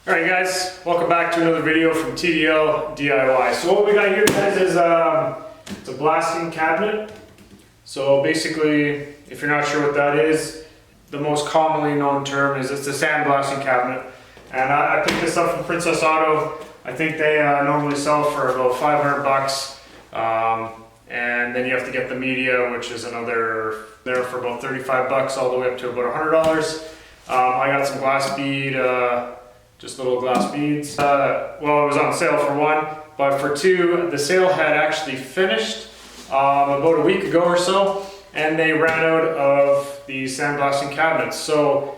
Alright guys, welcome back to another video from TDL DIY. So what we got here guys is it's a blasting cabinet. So basically, if you're not sure what that is, the most commonly known term is it's a sand blasting cabinet. And I picked this up from Princess Auto. I think they normally sell for about 500 bucks. And then you have to get the media, which is another there for about 35 bucks all the way up to about $100. I got some glass bead, just little glass beads. Well, it was on sale for one, but for two, the sale had actually finished about a week ago or so, and they ran out of the sandblasting cabinets. So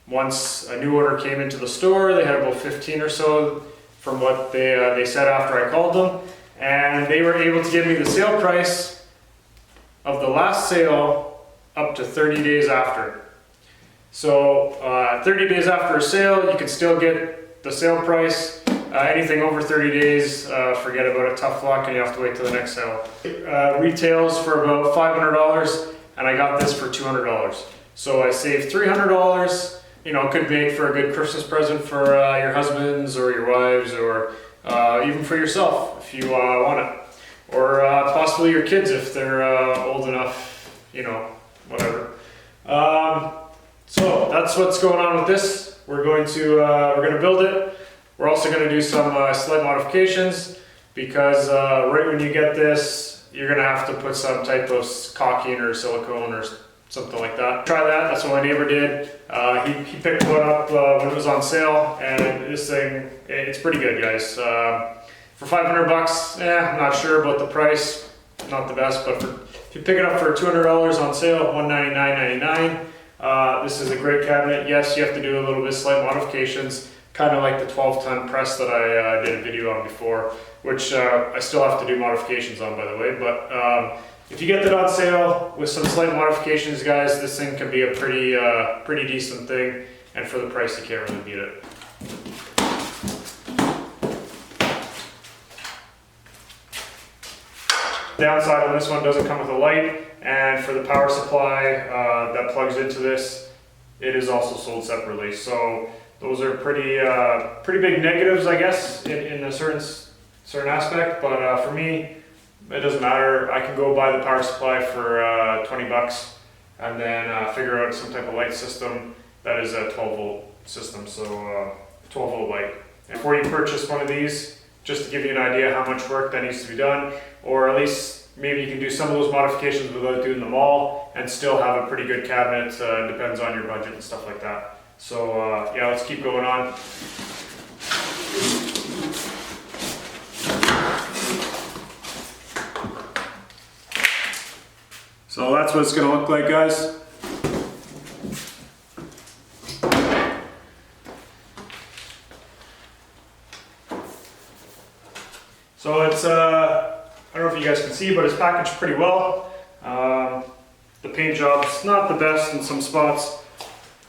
once a new order came into the store, they had about 15 or so from what they said after I called them, and they were able to give me the sale price of the last sale up to 30 days after. So 30 days after a sale, you can still get the sale price. Anything over 30 days, forget about it, tough luck, and you have to wait till the next sale. Retails for about $500, and I got this for $200. So I saved $300. You know, it could make for a good Christmas present for your husbands or your wives, or even for yourself if you want it, or possibly your kids if they're old enough. You know, whatever. So that's what's going on with this. We're going to build it. We're also going to do some slight modifications because right when you get this, you're going to have to put some type of caulking or silicone or something like that. Try that. That's what my neighbor did. He picked one up when it was on sale, and this thing, it's pretty good, guys. For 500 bucks, I'm not sure about the price. Not the best, but if you pick it up for $200 on sale, $199.99. This is a great cabinet. Yes, you have to do a little bit of slight modifications, kind of like the 12-ton press that I did a video on before, which I still have to do modifications on, by the way. But if you get that on sale with some slight modifications, guys, this thing can be a pretty decent thing, and for the price, you can't really beat it. The downside on this one doesn't come with a light. And for the power supply that plugs into this, it is also sold separately. So those are pretty big negatives, I guess, in a certain aspect. But for me, it doesn't matter. I can go buy the power supply for 20 bucks and then figure out some type of light system that is a 12 volt system, so 12 volt light. And before you purchase one of these, just to give you an idea how much work that needs to be done, or at least maybe you can do some of those modifications without doing them all and still have a pretty good cabinet. Depends on your budget and stuff like that. So yeah, let's keep going on. So that's what it's going to look like, guys. So it's I don't know if you guys can see, but it's packaged pretty well. The paint job's not the best in some spots.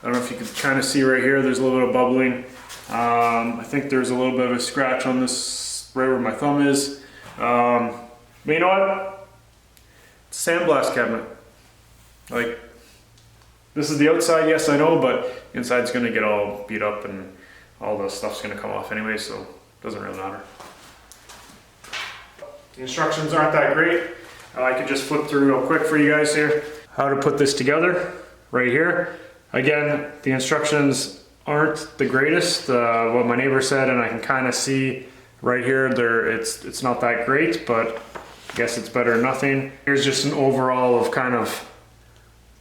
I don't know if you can kind of see right here, there's a little bit of bubbling. I think there's a little bit of a scratch on this, right where my thumb is. But you know what? It's a sandblast cabinet. Like, this is the outside, yes I know, but inside's gonna get all beat up and all the stuff's gonna come off anyway, so it doesn't really matter. The instructions aren't that great. I could just flip through real quick for you guys here. How to put this together, right here. Again, the instructions aren't the greatest. What my neighbor said, and I can kind of see right here, it's not that great, but I guess it's better than nothing. Here's just an overall of kind of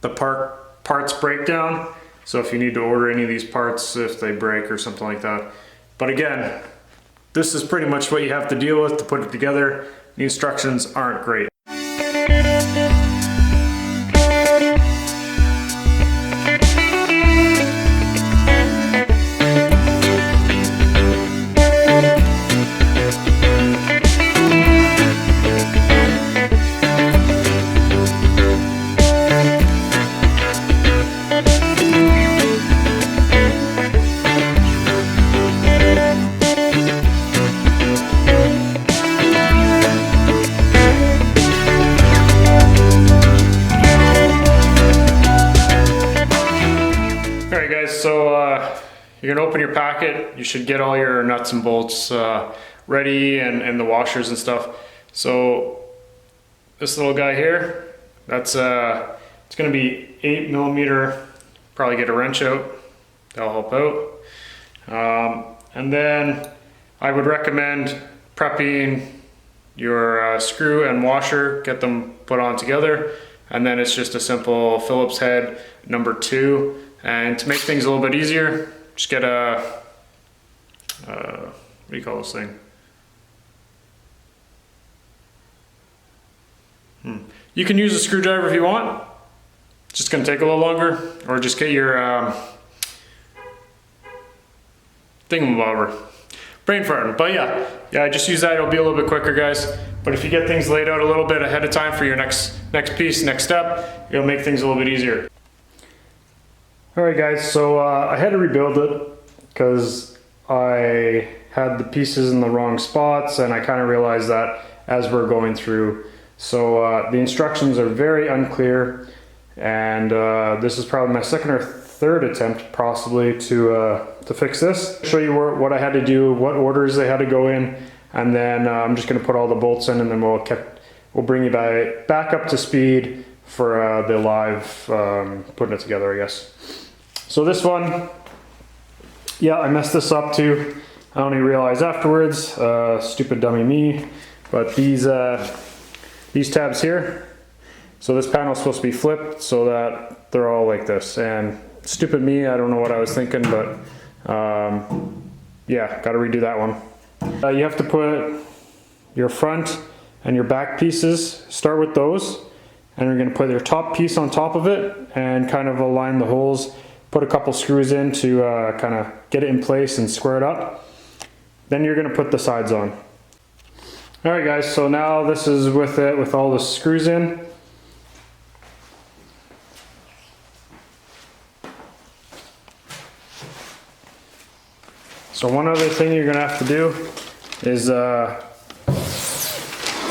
the parts breakdown. So if you need to order any of these parts, if they break or something like that. But again, this is pretty much what you have to deal with to put it together. The instructions aren't great. open your packet, you should get all your nuts and bolts ready and the washers and stuff. So this little guy here, that's it's gonna be 8mm. Probably get a wrench out, that'll help out. And then I would recommend prepping your screw and washer, get them put on together, and then it's just a simple Phillips head number 2. And to make things a little bit easier, just get a, what do you call this thing? You can use a screwdriver if you want. It's just gonna take a little longer, or just get your thingamabobber. Brain farting, but yeah, just use that, it'll be a little bit quicker, guys. But if you get things laid out a little bit ahead of time for your next piece, next step, it'll make things a little bit easier. All right, guys, so I had to rebuild it because I had the pieces in the wrong spots, and I kind of realized that as we're going through. So the instructions are very unclear, and this is probably my second or third attempt possibly to fix this. Show you what I had to do, what orders they had to go in, and then I'm just going to put all the bolts in, and then we'll bring you back up to speed for the live putting it together, I guess. So this one, yeah, I messed this up too. I only realized afterwards, stupid dummy me. But these tabs here, so this panel is supposed to be flipped so that they're all like this. And stupid me, I don't know what I was thinking, but yeah, got to redo that one. You have to put your front and your back pieces, start with those, and you're going to put your top piece on top of it and kind of align the holes. Put a couple screws in to kind of get it in place and square it up. Then you're going to put the sides on. All right, guys, so now this is with it, with all the screws in. So one other thing you're gonna have to do is, it's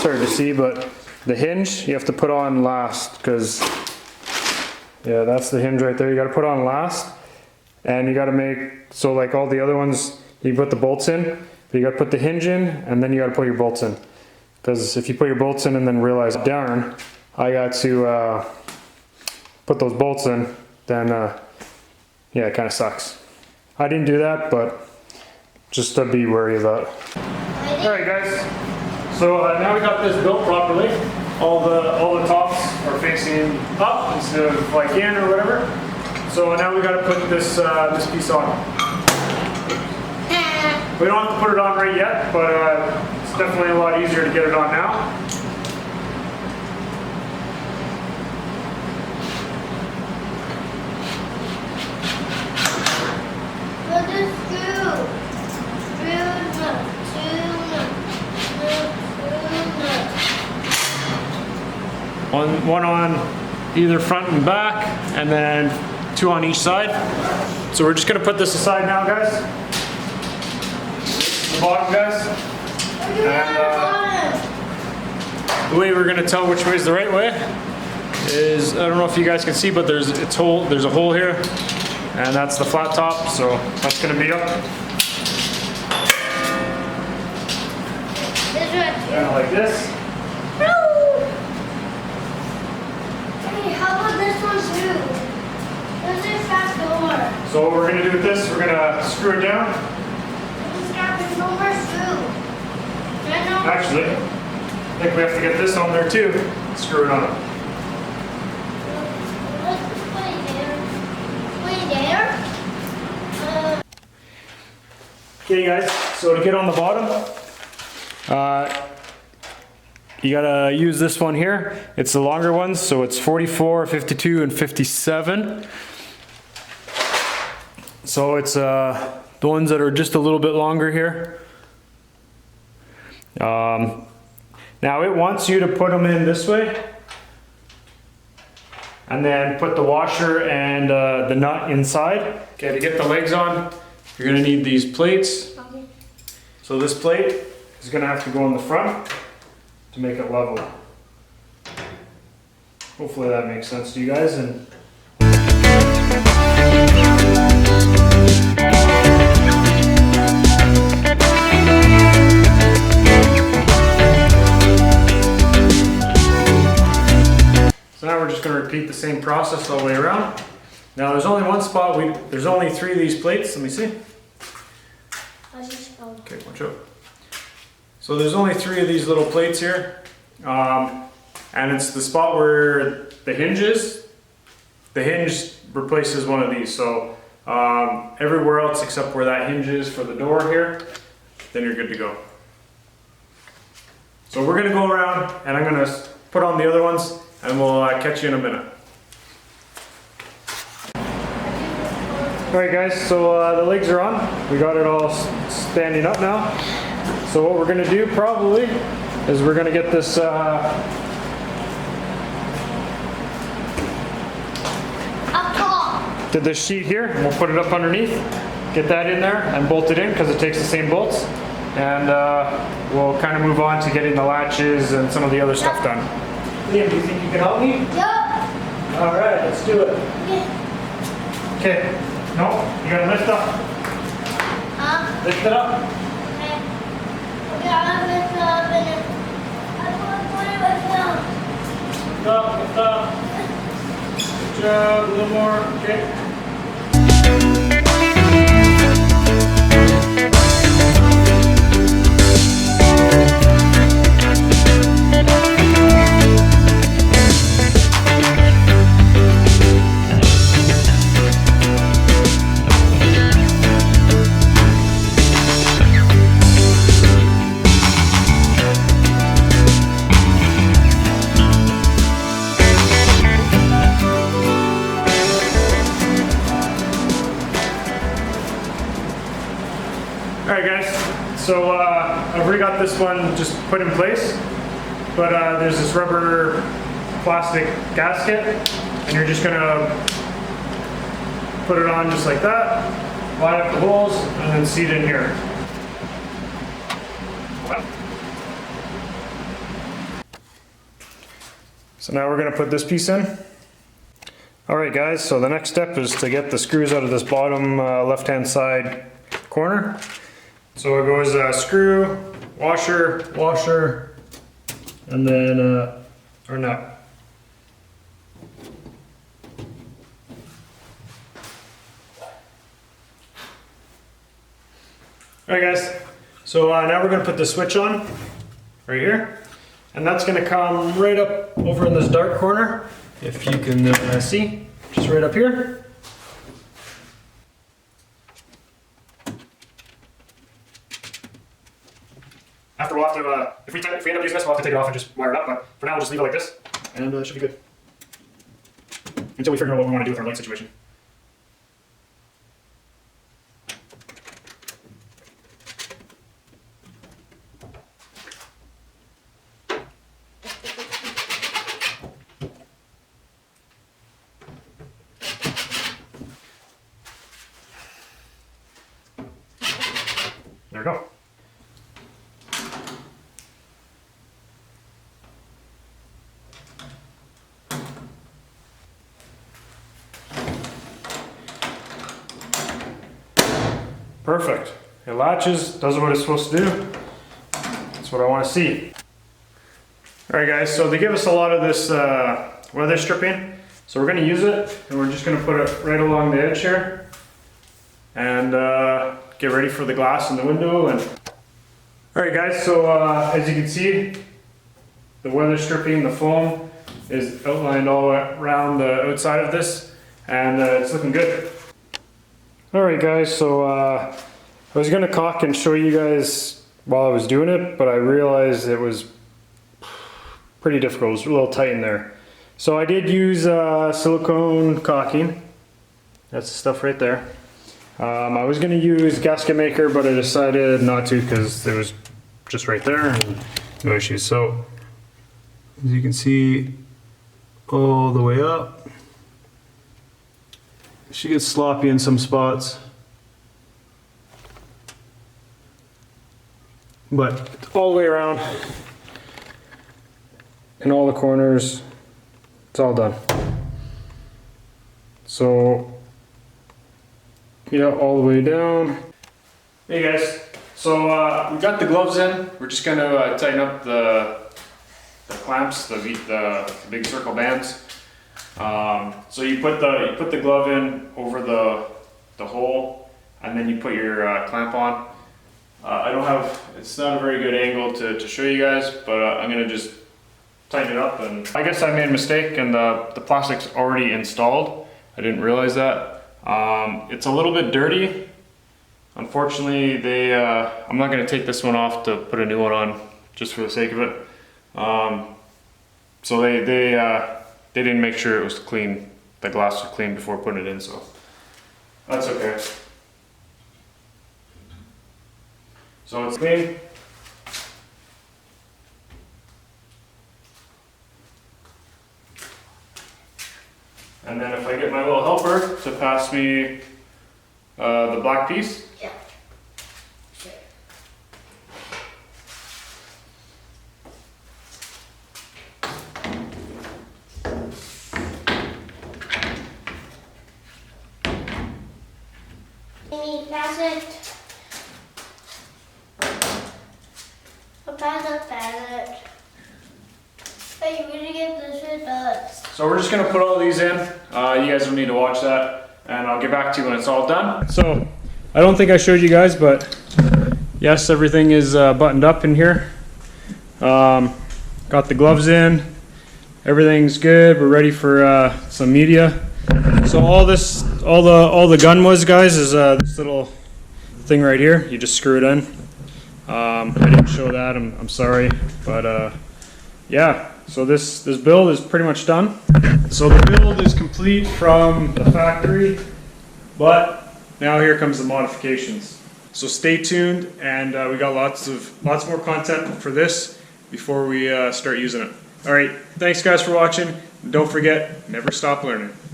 hard to see, but the hinge you have to put on last, because, yeah, that's the hinge right there. You gotta put on last, and you gotta make, so like all the other ones, you put the bolts in, but you gotta put the hinge in, and then you gotta put your bolts in. Because if you put your bolts in and then realize, darn, I got to put those bolts in, then yeah, it kind of sucks. I didn't do that, but just to be wary of that. Alright guys, so now we got this built properly. All the tops are facing up instead of like in or whatever. So now we got to put this piece on. We don't have to put it on right yet, but it's definitely a lot easier to get it on now. One on either front and back, and then 2 on each side. So we're just gonna put this aside now, guys. The bottom, guys. And the way we're gonna tell which way is the right way is, I don't know if you guys can see, but there's a hole here, and that's the flat top, so that's gonna be up. Kind of like this. So what we're going to do with this, we're going to screw it down. Actually, I think we have to get this on there too. Screw it on. Okay guys, so to get on the bottom, you gotta use this one here. It's the longer ones, so it's 44, 52, and 57. So it's the ones that are just a little bit longer here. Now it wants you to put them in this way, and then put the washer and the nut inside. Okay, to get the legs on, you're gonna need these plates. So this plate is gonna have to go in the front to make it level. Hopefully that makes sense to you guys. And repeat the same process all the way around. Now there's only one spot, there's only 3 of these plates, let me see. Okay, watch out. So there's only 3 of these little plates here. And it's the spot where the hinge is. The hinge replaces one of these. So everywhere else except where that hinge is for the door here, then you're good to go. So we're gonna go around and I'm gonna put on the other ones and we'll catch you in a minute. Alright guys, so the legs are on. We got it all standing up now. So what we're gonna do probably is we're gonna get this to this sheet here, and we'll put it up underneath, get that in there and bolt it in because it takes the same bolts, and we'll kind of move on to getting the latches and some of the other stuff done. Liam, do you think you can help me? Yep. All right, let's do it. Yeah. Okay. No, you gotta lift up. Huh? Lift it up. Okay. Okay, I'll lift it up and then I'm going to put it down. Lift up, lift up. Good job, a little more, okay. Alright guys, so I've already got this one just put in place, but there's this rubber plastic gasket, and you're just gonna put it on just like that, line up the holes, and then seat in here. So now we're gonna put this piece in. Alright guys, so the next step is to get the screws out of this bottom left-hand side corner. So it goes screw, washer, washer, and then our nut. Alright guys, so now we're going to put the switch on, right here. And that's going to come right up over in this dark corner, if you can see, just right up here. After we'll have to, if we end up using this, we'll have to take it off and just wire it up, but for now we'll just leave it like this, and it should be good. Until we figure out what we want to do with our light situation. There we go. Perfect. It latches, does what it's supposed to do. That's what I want to see. Alright guys, so they give us a lot of this weather stripping. So we're going to use it, and we're just going to put it right along the edge here. And get ready for the glass in the window. And alright guys, so as you can see, the weather stripping, the foam, is outlined all around the outside of this. And it's looking good. Alright guys, so I was going to caulk and show you guys while I was doing it, but I realized it was pretty difficult. It was a little tight in there. So I did use silicone caulking. That's the stuff right there. I was going to use gasket maker, but I decided not to because it was just right there and no issues. So as you can see, all the way up. She gets sloppy in some spots, but all the way around in all the corners, it's all done. So yeah, all the way down. Hey guys, so we got the gloves in. We're just gonna tighten up the clamps, the big circle bands. So you put the glove in over the hole, and then you put your clamp on. I don't have, it's not a very good angle to show you guys, but I'm gonna just tighten it up. And I guess I made a mistake, and the plastic's already installed. I didn't realize that. It's a little bit dirty. Unfortunately, I'm not gonna take this one off to put a new one on just for the sake of it. So they didn't make sure it was clean, the glass was clean before putting it in, so that's okay. So it's clean. And then if I get my little helper to pass me the black piece. Yeah. Sure. Pass it. Pass it. Hey, you really get this shit done. So we're just gonna put all these in. You guys don't need to watch that, and I'll get back to you when it's all done. So I don't think I showed you guys, but yes, everything is buttoned up in here. Got the gloves in. Everything's good. We're ready for some media. So all the gun was, guys, is this little thing right here. You just screw it in. I didn't show that. I'm sorry, but yeah. So this build is pretty much done. So the build is complete from the factory, but now here comes the modifications. So stay tuned, and we got lots more content for this before we start using it. All right, thanks guys for watching. Don't forget, never stop learning.